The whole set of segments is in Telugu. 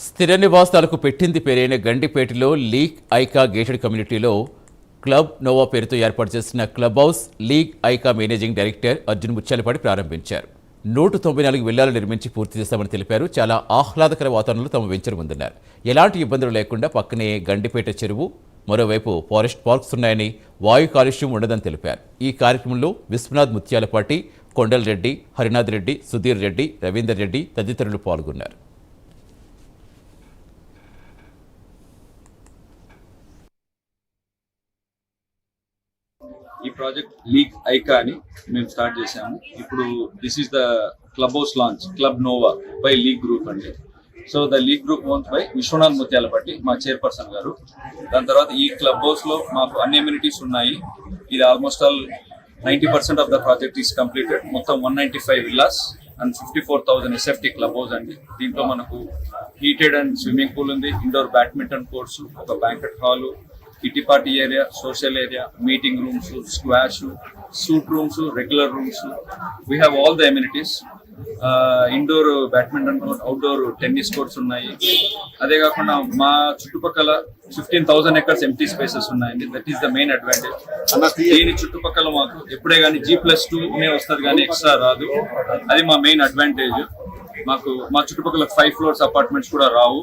స్థిర నివాసాలకు పెట్టింది పేరైన గండిపేటలో లీగ్ ఐకా గేటెడ్ కమ్యూనిటీలో క్లబ్ నోవా పేరుతో ఏర్పాటు చేసిన క్లబ్ హౌస్ లీగ్ ఐకా మేనేజింగ్ డైరెక్టర్ అర్జున్ ముత్యాలపాటి ప్రారంభించారు. 194 విల్లాలు నిర్మించి పూర్తి చేస్తామని తెలిపారు. చాలా ఆహ్లాదకర వాతావరణంలో తమ వెంచర్ ఉందన్నారు. ఎలాంటి ఇబ్బందులు లేకుండా పక్కనే గండిపేట చెరువు, మరోవైపు ఫారెస్ట్ పార్క్స్ ఉన్నాయని, వాయు కాలుష్యం ఉండదని తెలిపారు. ఈ కార్యక్రమంలో విశ్వనాథ్ ముత్యాలపాటి, కొండల్ రెడ్డి, హరినాథ్ రెడ్డి, సుధీర్ రెడ్డి, రవీందర్ రెడ్డి తదితరులు పాల్గొన్నారు. ఈ ప్రాజెక్ట్ లీగ్ ఐకా అని మేము స్టార్ట్ చేసాము. ఇప్పుడు this is the club house launch, club Nova by League group అండి. So the League group owns by Vishwanath Muthyalapati, మా చైర్పర్సన్ గారు. దాని తర్వాత ఈ క్లబ్ హౌస్ లో మాకు అన్ని ఎమ్యూనిటీస్ ఉన్నాయి. ఇది almost all 90% of the project is completed. మొత్తం 195 villas and 54,000 SFT club house అండి. దీంట్లో మనకు హీటెడ్ అండ్ స్విమ్మింగ్ పూల్ ఉంది, ఇండోర్ బ్యాడ్మింటన్ కోర్ట్స్, ఒక banquet hall, kitty party area, social area, meeting rooms, squash, suit rooms, regular rooms. We have all the amenities. Indoor badminton court, outdoor tennis courts ఉన్నాయి. అదే కాకుండా మా చుట్టుపక్కల 15,000 ఎకర్స్ ఎంటీ స్పేసెస్ ఉన్నాయండి. That is the main advantage. దీని చుట్టుపక్కల మాకు ఎప్పుడే కానీ G+2 వస్తుంది కానీ ఎక్స్ట్రా రాదు. అది మా మెయిన్ అడ్వాంటేజ్. మాకు మా చుట్టుపక్కల 5 floors అపార్ట్మెంట్స్ కూడా రావు.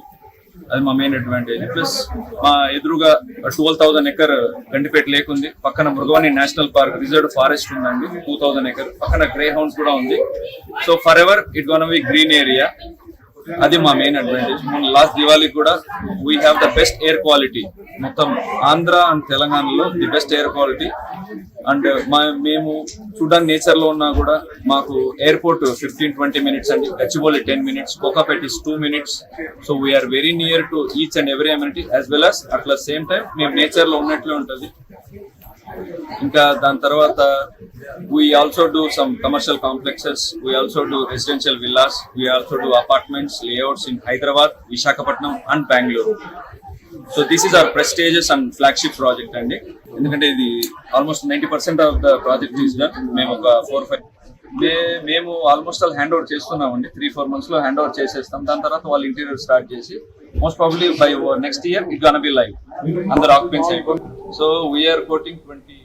అది మా మెయిన్ అడ్వాంటేజ్. ప్లస్ మా ఎదురుగా 12,000 ఎకర్ గండిపేట లేక్ ఉంది. పక్కన Mrugavani national park reserve forest ఉందండి, 2,000 ఎకర్. పక్కన గ్రే హౌన్స్ కూడా ఉంది. So for ever it gonna B green area. అది మా మెయిన్ అడ్వాంటేజ్. మన లాస్ట్ దివాళీ కూడా we have the best air quality. మొత్తం ఆంధ్ర అండ్ తెలంగాణలో the best air quality. And మేము చూడడానికి నేచర్ లో ఉన్నా కూడా మాకు ఎయిర్పోర్ట్ 15-20 minutes అండి, Gachibowli 10 minutes, Kokapet 2 minutes. So we're very near to each and every amenity as well as అట్లా సేమ్ టైం మేము నేచర్ లో ఉన్నట్లే ఉంటుంది. ఇంకా దాని తర్వాత we also do some commercial complexes, we also do residential villas, we also do apartments layouts in Hyderabad, Visakhapatnam and Bangalore. So this is our prestigious and flagship project అండి. ఎందుకంటే ఇది almost 90% of the project is done. మేము ఒక 4-5 మేము ఆల్మోస్ట్ ఆల్ హ్యాండ్ ఓవర్ చేస్తున్నామండి. 3-4 months లో హ్యాండ్ ఓవర్ చేసేస్తాం. దాని తర్వాత వాళ్ళు ఇంటీరియర్ స్టార్ట్ చేసి most probably by next year it gonna be live. అందరు ఆక్యుపెన్సీ అయిపోయి. So we're quoting 20